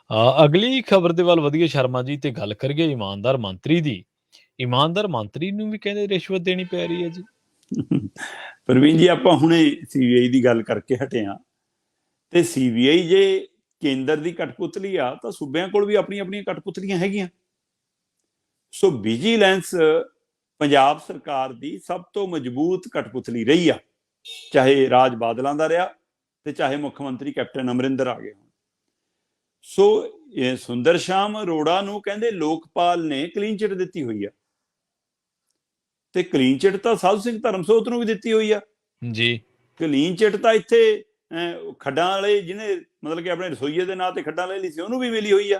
ਅਗਲੀ ਖਬਰ ਦੇ ਵੱਲ ਵਧੀਏ ਸ਼ਰਮਾ ਜੀ ਤੇ ਗੱਲ ਕਰੀਏ ਇਮਾਨਦਾਰ ਮੰਤਰੀ ਦੀ। ਇਮਾਨਦਾਰ ਮੰਤਰੀ ਨੂੰ ਵੀ ਕਹਿੰਦੇ ਰਿਸ਼ਵਤ ਦੇਣੀ ਪੈ ਰਹੀ ਹੈ ਜੀ। ਪ੍ਰਵੀਨ ਜੀ, ਆਪਾਂ ਹੁਣੇ ਸੀਬੀਆਈ ਦੀ ਗੱਲ ਕਰਕੇ ਹਟੇ ਹਾਂ ਤੇ ਸੀਬੀਆਈ ਜੇ ਕੇਂਦਰ ਦੀ ਕਠਪੁਤਲੀ ਆ ਤਾਂ ਸੂਬਿਆਂ ਕੋਲ ਵੀ ਆਪਣੀਆਂ ਆਪਣੀਆਂ ਕਠਪੁਤਲੀਆਂ ਹੈਗੀਆਂ। ਸੋ ਵਿਜੀਲੈਂਸ ਪੰਜਾਬ ਸਰਕਾਰ ਦੀ ਸਭ ਤੋਂ ਮਜ਼ਬੂਤ ਕਠਪੁਤਲੀ ਰਹੀ ਆ, ਚਾਹੇ ਰਾਜ ਬਾਦਲਾਂ ਦਾ ਰਿਹਾ ਤੇ ਚਾਹੇ ਮੁੱਖ ਮੰਤਰੀ ਕੈਪਟਨ ਅਮਰਿੰਦਰ ਆ ਗਏ। ਸੋ ਸੁੰਦਰ ਸ਼ਾਮ ਅਰੋੜਾ ਨੂੰ ਕਹਿੰਦੇ ਲੋਕਪਾਲ ਨੇ ਕਲੀਨ ਚਿੱਟ ਦਿੱਤੀ ਹੋਈ ਆ, ਤੇ ਕਲੀਨ ਚਿੱਟ ਤਾਂ ਸਾਧੂ ਸਿੰਘ ਧਰਮਸੋਤ ਨੂੰ ਵੀ ਦਿੱਤੀ ਹੋਈ ਆ ਜੀ। ਕਲੀਨ ਚਿੱਟ ਤਾਂ ਇੱਥੇ ਖੱਡਾਂ ਵਾਲੇ ਜਿਹਨੇ ਮਤਲਬ ਕਿ ਆਪਣੇ ਰਸੋਈਏ ਦੇ ਨਾਂ ਤੇ ਖੱਡਾਂ ਲੈ ਲਈ ਸੀ ਉਹਨੂੰ ਵੀ ਮਿਲੀ ਹੋਈ ਆ।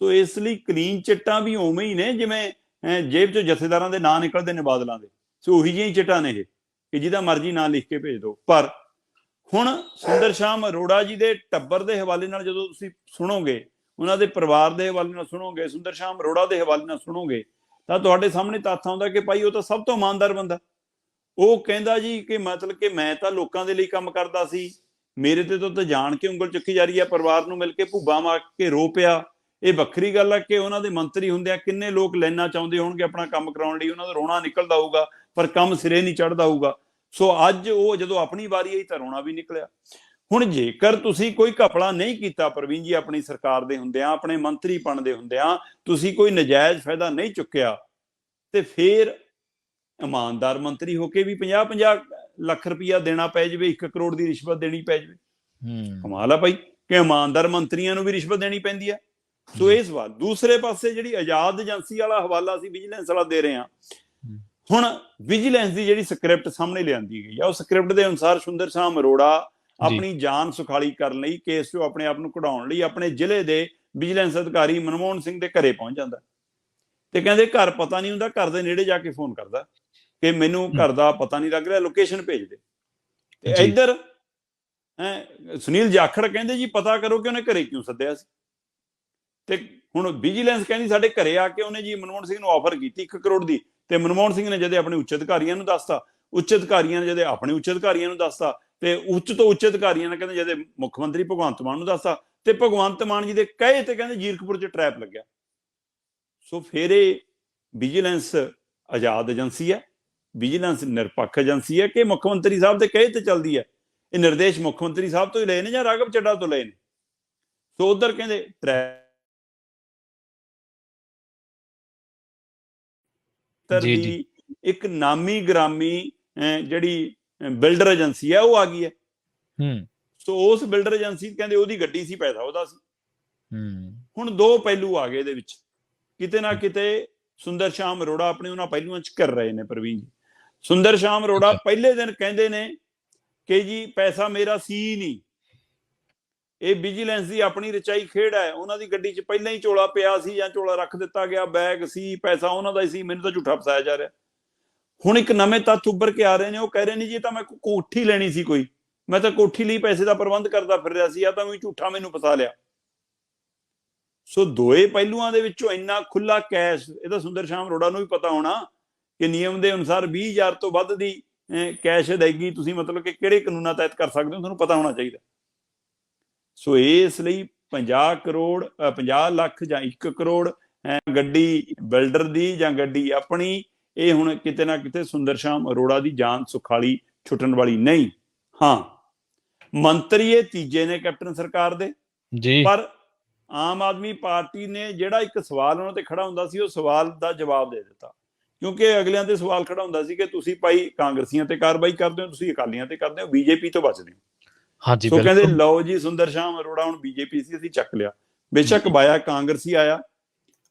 ਸੋ ਇਸ ਲਈ ਕਲੀਨ ਚਿੱਟਾਂ ਵੀ ਉਵੇਂ ਹੀ ਨੇ ਜਿਵੇਂ ਜੇਬ ਚੋਂ ਜਥੇਦਾਰਾਂ ਦੇ ਨਾਂ ਨਿਕਲਦੇ ਨੇ ਬਾਦਲਾਂ ਦੇ। ਸੋ ਉਹੀ ਜਿਹੀਆਂ ਚਿੱਟਾਂ ਨੇ ਇਹ ਕਿ ਜਿਹਦਾ ਮਰਜ਼ੀ ਨਾਂ ਲਿਖ ਕੇ ਭੇਜ ਦਿਓ। ਪਰ ਹੁਣ ਸੁੰਦਰ ਸ਼ਾਮ ਅਰੋੜਾ ਜੀ ਦੇ ਟੱਬਰ ਦੇ ਹਵਾਲੇ ਨਾਲ ਜਦੋਂ ਤੁਸੀਂ ਸੁਣੋਗੇ, ਉਹਨਾਂ ਦੇ ਪਰਿਵਾਰ ਦੇ ਹਵਾਲੇ ਨਾਲ ਸੁਣੋਗੇ, ਸੁੰਦਰ ਸ਼ਾਮ ਅਰੋੜਾ ਦੇ ਹਵਾਲੇ ਨਾਲ ਸੁਣੋਗੇ, ਤਾਂ ਤੁਹਾਡੇ ਸਾਹਮਣੇ ਤੱਥ ਆਉਂਦਾ ਕਿ ਭਾਈ ਉਹ ਤਾਂ ਸਭ ਤੋਂ ਇਮਾਨਦਾਰ ਬੰਦਾ। ਉਹ ਕਹਿੰਦਾ ਜੀ ਕਿ ਮਤਲਬ ਕਿ ਮੈਂ ਤਾਂ ਲੋਕਾਂ ਦੇ ਲਈ ਕੰਮ ਕਰਦਾ ਸੀ, ਮੇਰੇ ਤੇ ਤਾਂ ਜਾਣ ਕੇ ਉਂਗਲ ਚੁੱਕੀ ਜਾ ਰਹੀ ਹੈ, ਪਰਿਵਾਰ ਨੂੰ ਮਿਲ ਕੇ ਭੁੱਬਾ ਮਾਰ ਕੇ ਰੋ ਪਿਆ। ਇਹ ਵੱਖਰੀ ਗੱਲ ਹੈ ਕਿ ਉਹਨਾਂ ਦੇ ਮੰਤਰੀ ਹੁੰਦਿਆਂ ਕਿੰਨੇ ਲੋਕ ਲੈਣਾ ਚਾਹੁੰਦੇ ਹੋਣਗੇ ਆਪਣਾ ਕੰਮ ਕਰਾਉਣ ਲਈ, ਉਹਨਾਂ ਦਾ ਰੋਣਾ ਨਿਕਲਦਾ ਹੋਊਗਾ ਪਰ ਕੰਮ ਸਿਰੇ ਨਹੀਂ ਚੜ੍ਹਦਾ ਹੋਊਗਾ। ਸੋ ਅੱਜ ਉਹ ਜਦੋਂ ਆਪਣੀ ਵਾਰੀ ਆਈ ਤਾਂ ਰੋਣਾ ਵੀ ਨਿਕਲਿਆ। ਹੁਣ ਜੇਕਰ ਤੁਸੀਂ ਕੋਈ ਘਪਲਾ ਨਹੀਂ ਕੀਤਾ ਪ੍ਰਵੀਨ ਜੀ, ਆਪਣੀ ਸਰਕਾਰ ਦੇ ਹੁੰਦਿਆਂ, ਆਪਣੇ ਮੰਤਰੀਪਣ ਦੇ ਹੁੰਦਿਆਂ ਤੁਸੀਂ ਕੋਈ ਨਜਾਇਜ਼ ਫਾਇਦਾ ਨਹੀਂ ਚੁੱਕਿਆ, ਤੇ ਫਿਰ ਇਮਾਨਦਾਰ ਮੰਤਰੀ ਹੋ ਕੇ ਵੀ 50-50 ਲੱਖ ਰੁਪਈਆ ਦੇਣਾ ਪੈ ਜਾਵੇ, 1 ਕਰੋੜ ਦੀ ਰਿਸ਼ਵਤ ਦੇਣੀ ਪੈ ਜਾਵੇ। ਕਮਾਲ ਆ ਭਾਈ ਕਿ ਇਮਾਨਦਾਰ ਮੰਤਰੀਆਂ ਨੂੰ ਵੀ ਰਿਸ਼ਵਤ ਦੇਣੀ ਪੈਂਦੀ ਹੈ। ਸੋ ਇਹ ਸਵਾਲ। ਦੂਸਰੇ ਪਾਸੇ ਜਿਹੜੀ ਆਜ਼ਾਦ ਏਜੰਸੀ ਵਾਲਾ ਹਵਾਲਾ ਸੀ ਵਿਜੀਲੈਂਸ ਵਾਲਾ ਦੇ ਰਹੇ ਹਾਂ, ਹੁਣ ਵਿਜੀਲੈਂਸ ਦੀ ਜਿਹੜੀ ਸਕ੍ਰਿਪਟ ਸਾਹਮਣੇ ਲਿਆਂਦੀ ਗਈ ਆ, ਉਹ ਸਕ੍ਰਿਪਟ ਦੇ ਅਨੁਸਾਰ ਸੁੰਦਰ ਸ਼ਾਮ ਅਰੋੜਾ ਆਪਣੀ ਜਾਨ ਸੁਖਾਲੀ ਕਰਨ ਲਈ, ਕੇਸ ਚੋਂ ਆਪਣੇ ਆਪ ਨੂੰ ਕਢਾਉਣ ਲਈ ਆਪਣੇ ਜ਼ਿਲ੍ਹੇ ਦੇ ਵਿਜੀਲੈਂਸ ਅਧਿਕਾਰੀ ਮਨਮੋਹਨ ਸਿੰਘ ਦੇ ਘਰੇ ਪਹੁੰਚ ਜਾਂਦਾ ਤੇ ਕਹਿੰਦੇ ਘਰ ਪਤਾ ਨਹੀਂ ਹੁੰਦਾ, ਘਰ ਦੇ ਨੇੜੇ ਜਾ ਕੇ ਫੋਨ ਕਰਦਾ ਕਿ ਮੈਨੂੰ ਘਰ ਦਾ ਪਤਾ ਨਹੀਂ ਲੱਗ ਰਿਹਾ, ਲੋਕੇਸ਼ਨ ਭੇਜ ਦੇ। ਤੇ ਇੱਧਰ ਸੁਨੀਲ ਜਾਖੜ ਕਹਿੰਦੇ ਜੀ ਪਤਾ ਕਰੋ ਕਿ ਉਹਨੇ ਘਰੇ ਕਿਉਂ ਸੱਦਿਆ ਸੀ। ਤੇ ਹੁਣ ਵਿਜੀਲੈਂਸ ਕਹਿੰਦੀ ਸਾਡੇ ਘਰੇ ਆ ਕੇ ਉਹਨੇ ਜੀ ਮਨਮੋਹਨ ਸਿੰਘ ਨੂੰ ਆਫਰ ਕੀਤੀ 1 ਕਰੋੜ ਦੀ, ਤੇ ਮਨਮੋਹਨ ਸਿੰਘ ਨੇ ਜਦੇ ਆਪਣੇ ਉੱਚ ਅਧਿਕਾਰੀਆਂ ਨੂੰ ਦੱਸਤਾ, ਉੱਚ ਅਧਿਕਾਰੀਆਂ ਨੇ ਜਦੇ ਆਪਣੇ ਉੱਚ ਅਧਿਕਾਰੀਆਂ ਨੂੰ ਦੱਸਤਾ, ਤੇ ਉੱਚ ਤੋਂ ਉੱਚ ਅਧਿਕਾਰੀਆਂ ਨੇ ਕਹਿੰਦੇ ਜਦੇ ਮੁੱਖ ਮੰਤਰੀ ਭਗਵੰਤ ਮਾਨ ਨੂੰ ਦੱਸਤਾ, ਤੇ ਭਗਵੰਤ ਮਾਨ ਜੀ ਦੇ ਕਹੇ ਤੇ ਕਹਿੰਦੇ ਜੀਰਕਪੁਰ 'ਚ ਟਰੈਪ ਲੱਗਿਆ। ਸੋ ਫਿਰ ਇਹ ਵਿਜੀਲੈਂਸ ਆਜ਼ਾਦ ਏਜੰਸੀ ਹੈ, ਵਿਜੀਲੈਂਸ ਨਿਰਪੱਖ ਏਜੰਸੀ ਹੈ ਕਿ ਮੁੱਖ ਮੰਤਰੀ ਸਾਹਿਬ ਦੇ ਕਹੇ ਤੇ ਚੱਲਦੀ ਹੈ? ਇਹ ਨਿਰਦੇਸ਼ ਮੁੱਖ ਮੰਤਰੀ ਸਾਹਿਬ ਤੋਂ ਹੀ ਲਏ ਨੇ ਜਾਂ ਰਾਘਵ ਚੱਡਾ ਤੋਂ ਲਏ ਨੇ? ਸੋ ਉਧਰ ਕਹਿੰਦੇ ਦੀ ਇੱਕ ਨਾਮੀ ਗ੍ਰਾਮੀ ਜਿਹੜੀ ਬਿਲਡਰ ਏਜੰਸੀ ਹੈ ਉਹ ਆ ਗਈ ਹੈ। ਸੋ ਉਸ ਬਿਲਡਰ ਏਜੰਸੀ ਕਹਿੰਦੇ ਉਹਦੀ ਗੱਡੀ ਸੀ, ਪੈਸਾ ਉਹਦਾ ਸੀ। ਹੁਣ ਦੋ ਪਹਿਲੂ ਆ ਗਏ ਇਹਦੇ ਵਿੱਚ, ਕਿਤੇ ਨਾ ਕਿਤੇ ਸੁੰਦਰ ਸ਼ਾਮ ਅਰੋੜਾ ਆਪਣੇ ਉਹਨਾਂ ਪਹਿਲੂਆਂ 'ਚ ਕਰ ਰਹੇ ਨੇ ਪ੍ਰਵੀਨ ਜੀ। ਸੁੰਦਰ ਸ਼ਾਮ ਅਰੋੜਾ ਪਹਿਲੇ ਦਿਨ ਕਹਿੰਦੇ ਨੇ ਕਿ ਜੀ ਪੈਸਾ ਮੇਰਾ ਸੀ ਨਹੀਂ, ਇਹ ਵਿਜੀਲੈਂਸ ਦੀ ਆਪਣੀ ਰਚਾਈ ਖੇਡ ਹੈ, ਉਹਨਾਂ ਦੀ ਗੱਡੀ 'ਚ ਪਹਿਲਾਂ ਹੀ ਝੋਲਾ ਪਿਆ ਸੀ ਜਾਂ ਝੋਲਾ ਰੱਖ ਦਿੱਤਾ ਗਿਆ, ਬੈਗ ਸੀ, ਪੈਸਾ ਉਹਨਾਂ ਦਾ ਹੀ ਸੀ, ਮੈਨੂੰ ਤਾਂ ਝੂਠਾ ਫਸਾਇਆ ਜਾ ਰਿਹਾ। ਹੁਣ ਇੱਕ ਨਵੇਂ ਤੱਥ ਉੱਭਰ ਕੇ ਆ ਰਹੇ ਨੇ, ਉਹ ਕਹਿ ਰਹੇ ਨੇ ਜੀ ਤਾਂ ਮੈਂ ਕੋਠੀ ਲੈਣੀ ਸੀ ਕੋਈ, ਮੈਂ ਤਾਂ ਕੋਠੀ ਲਈ ਪੈਸੇ ਦਾ ਪ੍ਰਬੰਧ ਕਰਦਾ ਫਿਰ ਰਿਹਾ ਸੀ, ਆ ਤਾਂ ਵੀ ਝੂਠਾ ਮੈਨੂੰ ਫਸਾ ਲਿਆ। ਸੋ ਦੋਏ ਪਹਿਲੂਆਂ ਦੇ ਵਿੱਚੋਂ ਇੰਨਾ ਖੁੱਲਾ ਕੈਸ਼, ਇਹ ਤਾਂ ਸੁੰਦਰ ਸ਼ਾਮ ਅਰੋੜਾ ਨੂੰ ਵੀ ਪਤਾ ਹੋਣਾ ਕਿ ਨਿਯਮ ਦੇ ਅਨੁਸਾਰ 20,000 ਤੋਂ ਵੱਧ ਦੀ ਕੈਸ਼ ਅਦਾਇਗੀ ਤੁਸੀਂ ਮਤਲਬ ਕਿ ਕਿਹੜੇ ਕਾਨੂੰਨਾਂ ਤਹਿਤ ਕਰ ਸਕਦੇ ਹੋ, ਤੁਹਾਨੂੰ ਪਤਾ ਹੋਣਾ ਚਾਹੀਦਾ। ਸੋ ਇਸ ਲਈ 50 ਕਰੋੜ 50 ਲੱਖ ਜਾਂ 1 ਕਰੋੜ ਗੱਡੀ ਬਿਲਡਰ ਦੀ ਜਾਂ ਗੱਡੀ ਆਪਣੀ, ਇਹ ਹੁਣ ਕਿਤੇ ਨਾ ਕਿਤੇ ਸੁੰਦਰ ਸ਼ਾਮ ਅਰੋੜਾ ਦੀ ਜਾਨ ਸੁਖਾਲੀ ਛੁੱਟਣ ਵਾਲੀ ਨਹੀਂ। ਹਾਂ, ਮੰਤਰੀ ਇਹ ਤੀਜੇ ਨੇ ਕੈਪਟਨ ਸਰਕਾਰ ਦੇ, ਪਰ ਆਮ ਆਦਮੀ ਪਾਰਟੀ ਨੇ ਜਿਹੜਾ ਇੱਕ ਸਵਾਲ ਉਹਨਾਂ ਤੇ ਖੜਾ ਹੁੰਦਾ ਸੀ, ਉਹ ਸਵਾਲ ਦਾ ਜਵਾਬ ਦੇ ਦਿੱਤਾ, ਕਿਉਂਕਿ ਅਗਲਿਆਂ ਤੇ ਸਵਾਲ ਖੜਾ ਹੁੰਦਾ ਸੀ ਕਿ ਤੁਸੀਂ ਭਾਈ ਕਾਂਗਰਸੀਆਂ ਤੇ ਕਾਰਵਾਈ ਕਰਦੇ ਹੋ, ਤੁਸੀਂ ਅਕਾਲੀਆਂ ਤੇ ਕਰਦੇ ਹੋ, ਬੀਜੇਪੀ ਤੋਂ ਬਚਦੇ ਹੋ। ਸੋ ਕਹਿੰਦੇ ਲਓ ਜੀ ਸੁੰਦਰ ਸ਼ਾਮ ਅਰੋੜਾ ਹੁਣ ਬੀਜੇਪੀ ਸੀ, ਅਸੀਂ ਚੱਕ ਲਿਆ। ਬੇਸ਼ੱਕ ਬਾਇਆ ਕਾਂਗਰਸੀ ਆਇਆ,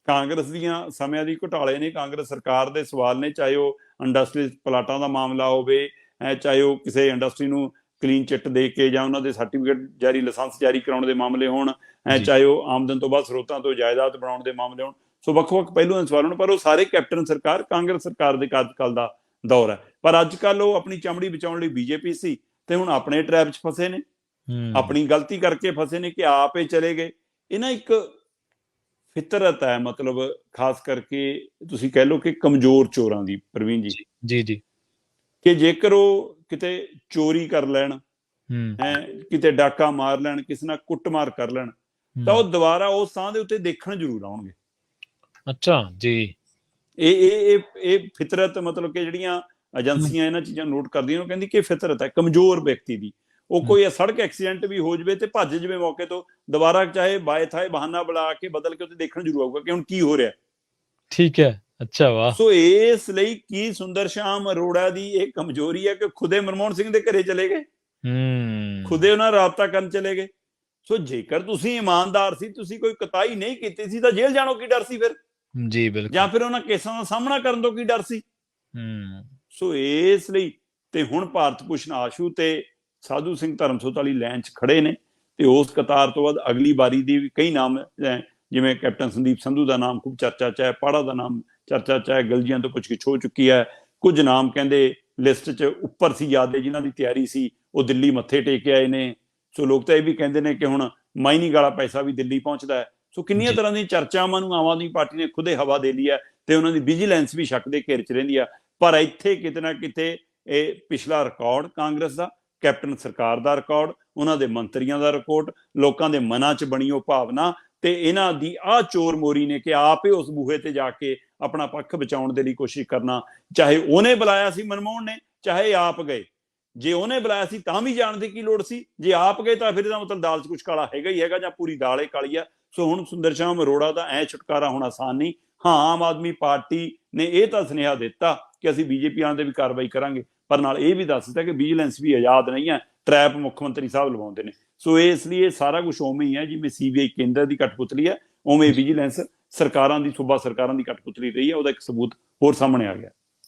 ਕਾਂਗਰਸ ਦੀਆਂ ਸਮਿਆਂ ਦੀ ਘੁਟਾਲੇ ਨੇ, ਕਾਂਗਰਸ ਸਰਕਾਰ ਦੇ ਸਵਾਲ ਨੇ, ਚਾਹੇ ਉਹ ਇੰਡਸਟਰੀ ਪਲਾਟਾਂ ਦਾ ਮਾਮਲਾ ਹੋਵੇ, ਚਾਹੇ ਉਹ ਕਿਸੇ ਇੰਡਸਟਰੀ ਨੂੰ ਕਲੀਨ ਚਿੱਟ ਦੇ ਕੇ ਜਾਂ ਉਹਨਾਂ ਦੇ ਸਰਟੀਫਿਕੇਟ ਜਾਰੀ, ਲਾਇਸੈਂਸ ਜਾਰੀ ਕਰਾਉਣ ਦੇ ਮਾਮਲੇ ਹੋਣ, ਚਾਹੇ ਉਹ ਆਮਦਨ ਤੋਂ ਬਾਅਦ ਸਰੋਤਾਂ ਤੋਂ ਜਾਇਦਾਦ ਬਣਾਉਣ ਦੇ ਮਾਮਲੇ ਹੋਣ। ਸੋ ਵੱਖ-ਵੱਖ ਪਹਿਲੂਆਂ ਦੇ ਸਵਾਲ ਹੋਣ, ਪਰ ਉਹ ਸਾਰੇ ਕੈਪਟਨ ਸਰਕਾਰ ਕਾਂਗਰਸ ਸਰਕਾਰ ਦੇ ਕਾਰਜਕਾਲ ਦਾ ਦੌਰ ਹੈ। ਪਰ ਅੱਜ ਕੱਲ੍ਹ ਉਹ ਆਪਣੀ ਚਮੜੀ ਬਚਾਉਣ ਲਈ ਬੀਜੇਪੀ ਸੀ, ਤੇ ਹੁਣ ਆਪਣੇ ਟਰੈਪ 'ਚ ਫਸੇ ਨੇ, ਆਪਣੀ ਗਲਤੀ ਕਰਕੇ ਫਸੇ ਨੇ ਕਿ ਆਪ ਹੀ ਚਲੇ ਗਏ। ਇਹ ਨਾ ਇੱਕ ਫਿਤਰਤ ਹੈ, ਮਤਲਬ ਖਾਸ ਕਰਕੇ ਤੁਸੀਂ ਕਹਿ ਲਓ ਕਿ ਕਮਜ਼ੋਰ ਚੋਰਾਂ ਦੀ ਪ੍ਰਵੀਨ ਜੀ, ਕਿ ਜੇਕਰ ਉਹ ਕਿਤੇ ਚੋਰੀ ਕਰ ਲੈਣ, ਕਿਤੇ ਡਾਕਾ ਮਾਰ ਲੈਣ, ਕਿਸੇ ਨਾਲ ਕੁੱਟਮਾਰ ਕਰ ਲੈਣ, ਤਾਂ ਉਹ ਦੁਬਾਰਾ ਉਸ ਥਾਂ ਦੇ ਉੱਤੇ ਦੇਖਣ ਜ਼ਰੂਰ ਆਉਣਗੇ। ਅੱਛਾ ਜੀ। ਇਹ ਫਿਤਰਤ, ਮਤਲਬ ਕਿ ਜਿਹੜੀਆਂ ਏਜੰਸੀਆਂ ਇਹਨਾਂ ਚੀਜ਼ਾਂ ਨੋਟ ਕਰਦੀਆਂ, ਉਹ ਕਹਿੰਦੀ ਕਿ ਫਿਤਰਤ ਹੈ ਕਮਜ਼ੋਰ ਵਿਅਕਤੀ ਦੀ। ਉਹ ਕੋਈ ਸੜਕ ਐਕਸੀਡੈਂਟ ਵੀ ਹੋ ਜਾਵੇ ਤੇ ਭੱਜ ਜਾਵੇ ਮੌਕੇ ਤੋਂ, ਦੁਬਾਰਾ ਚਾਹੇ ਬਾਏ ਥਾਏ ਬਹਾਨਾ ਬਣਾ ਕੇ ਬਦਲ ਕੇ ਉੱਥੇ ਦੇਖਣ ਜ਼ਰੂਰ ਆਊਗਾ ਕਿ ਹੁਣ ਕੀ ਹੋ ਰਿਹਾ। ਠੀਕ ਹੈ, ਅੱਛਾ, ਵਾਹ। ਸੋ ਇਸ ਲਈ ਕੀ ਸੁੰਦਰ ਸ਼ਾਮ ਅਰੋੜਾ ਦੀ ਇਹ ਕਮਜ਼ੋਰੀ ਹੈ ਕਿ ਖੁਦੇ ਮਨਮੋਹਨ ਸਿੰਘ ਦੇ ਘਰੇ ਚਲੇ ਗਏ, ਖੁਦੇ ਉਹਨਾਂ ਨਾਲ ਰਾਬਤਾ ਕਰਨ ਚਲੇ ਗਏ। ਸੋ ਜੇਕਰ ਤੁਸੀਂ ਇਮਾਨਦਾਰ ਸੀ, ਤੁਸੀਂ ਕੋਈ ਕੁਤਾਹੀ ਨਹੀਂ ਕੀਤੀ ਸੀ, ਤਾਂ ਜੇਲ੍ਹ ਜਾਣੋਂ ਕੀ ਡਰ ਸੀ ਫਿਰ? ਜੀ ਬਿਲਕੁਲ। ਜਾਂ ਫਿਰ ਉਹਨਾਂ ਕੇਸਾਂ ਦਾ ਸਾਹਮਣਾ ਕਰਨ ਤੋਂ ਕੀ ਡਰ ਸੀ? ਸੋ ਇਸ ਲਈ ਤੇ ਹੁਣ ਭਾਰਤ ਭੂਸ਼ਣ ਆਸ਼ੂ ਤੇ ਸਾਧੂ ਸਿੰਘ ਧਰਮਸੋਤ ਵਾਲੀ ਲਾਈਨ 'ਚ ਖੜੇ ਨੇ, ਤੇ ਉਸ ਕਤਾਰ ਤੋਂ ਬਾਅਦ ਅਗਲੀ ਵਾਰੀ ਦੀ ਵੀ ਕਈ ਨਾਮ, ਜਿਵੇਂ ਕੈਪਟਨ ਸੰਦੀਪ ਸੰਧੂ ਦਾ ਨਾਮ ਖੂਬ ਚਰਚਾ 'ਚ ਹੈ, ਪਾੜਾ ਦਾ ਨਾਮ ਚਰਚਾ 'ਚ ਹੈ, ਗਲਜੀਆਂ ਤੋਂ ਪੁੱਛਗਿੱਛ ਹੋ ਚੁੱਕੀ ਹੈ। ਕੁਝ ਨਾਮ ਕਹਿੰਦੇ ਲਿਸਟ 'ਚ ਉੱਪਰ ਸੀ ਜ਼ਿਆਦਾ, ਜਿਨ੍ਹਾਂ ਦੀ ਤਿਆਰੀ ਸੀ ਉਹ ਦਿੱਲੀ ਮੱਥੇ ਟੇਕ ਆਏ ਨੇ। ਸੋ ਲੋਕ ਤਾਂ ਇਹ ਵੀ ਕਹਿੰਦੇ ਨੇ ਕਿ ਹੁਣ ਮਾਈਨਿੰਗ ਵਾਲਾ ਪੈਸਾ ਵੀ ਦਿੱਲੀ ਪਹੁੰਚਦਾ ਹੈ। ਸੋ ਕਿੰਨੀਆਂ ਤਰ੍ਹਾਂ ਦੀਆਂ ਚਰਚਾਵਾਂ ਨੂੰ ਆਮ ਆਦਮੀ ਪਾਰਟੀ ਨੇ ਖੁਦੇ ਹਵਾ ਦੇ ਲਈ ਹੈ, ਤੇ ਉਹਨਾਂ ਦੀ ਵਿਜੀਲੈਂਸ ਵੀ ਸ਼ੱਕ ਦੇ ਘੇਰੇ 'ਚ ਰਹਿੰਦੀ ਆ। ਪਰ ਇੱਥੇ ਕਿਤੇ ਨਾ ਕਿਤੇ ਇਹ ਪਿਛਲਾ ਰਿਕਾਰਡ ਕਾਂਗਰਸ ਦਾ, ਕੈਪਟਨ ਸਰਕਾਰ ਦਾ ਰਿਕਾਰਡ, ਉਹਨਾਂ ਦੇ ਮੰਤਰੀਆਂ ਦਾ ਰਿਕਾਰਡ, ਲੋਕਾਂ ਦੇ ਮਨਾਂ 'ਚ ਬਣੀ ਉਹ ਭਾਵਨਾ, ਤੇ ਇਹਨਾਂ ਦੀ ਆਹ ਚੋਰ ਮੋਰੀ ਨੇ ਕਿ ਆਪ ਹੀ ਉਸ ਬੂਹੇ ਤੇ ਜਾ ਕੇ ਆਪਣਾ ਪੱਖ ਬਚਾਉਣ ਦੇ ਲਈ ਕੋਸ਼ਿਸ਼ ਕਰਨਾ। ਚਾਹੇ ਉਹਨੇ ਬੁਲਾਇਆ ਸੀ ਮਨਮੋਹਨ ਨੇ, ਚਾਹੇ ਆਪ ਗਏ। ਜੇ ਉਹਨੇ ਬੁਲਾਇਆ ਸੀ ਤਾਂ ਵੀ ਜਾਣ ਦੀ ਕੀ ਲੋੜ ਸੀ? ਜੇ ਆਪ ਗਏ ਤਾਂ ਫਿਰ ਇਹਦਾ ਮਤਲਬ ਦਾਲ 'ਚ ਕੁਛ ਕਾਲਾ ਹੈਗਾ ਹੀ ਹੈਗਾ, ਜਾਂ ਪੂਰੀ ਦਾਲ ਹੀ ਕਾਲੀ ਆ। ਸੋ ਹੁਣ ਸੁੰਦਰ ਸ਼ਾਮ ਅਰੋੜਾ ਦਾ ਐ ਛੁਟਕਾਰਾ ਹੋਣਾ ਆਸਾਨ ਨਹੀਂ। ਹਾਂ, ਆਮ ਆਦਮੀ ਪਾਰਟੀ ਨੇ ਇਹ ਤਾਂ ਸੁਨੇਹਾ ਦਿੱਤਾ ਕਿ ਅਸੀਂ ਬੀਜੇਪੀ ਆਉਣ ਤੇ ਵੀ ਕਾਰਵਾਈ ਕਰਾਂਗੇ, ਪਰ ਨਾਲ ਇਹ ਵੀ ਦੱਸ ਦਿੱਤਾ ਕਿ ਵਿਜੀਲੈਂਸ ਵੀ ਆਜ਼ਾਦ ਨਹੀਂ ਹੈ, ਟਰੈਪ ਮੁੱਖ ਮੰਤਰੀ ਸਾਹਿਬ ਲਵਾਉਂਦੇ ਨੇ। ਸੋ ਇਸ ਲਈ ਇਹ ਸਾਰਾ ਕੁਝ ਉਵੇਂ ਹੀ ਹੈ, ਜਿਵੇਂ CBI ਕੇਂਦਰ ਦੀ ਕਠਪੁਤਲੀ ਹੈ, ਉਵੇਂ ਵਿਜੀਲੈਂਸ ਸਰਕਾਰਾਂ ਦੀ, ਸੂਬਾ ਸਰਕਾਰਾਂ ਦੀ ਕਠਪੁਤਲੀ ਰਹੀ ਹੈ। ਉਹਦਾ ਇੱਕ ਸਬੂਤ ਹੋਰ ਸਾਹਮਣੇ ਆ ਗਿਆ।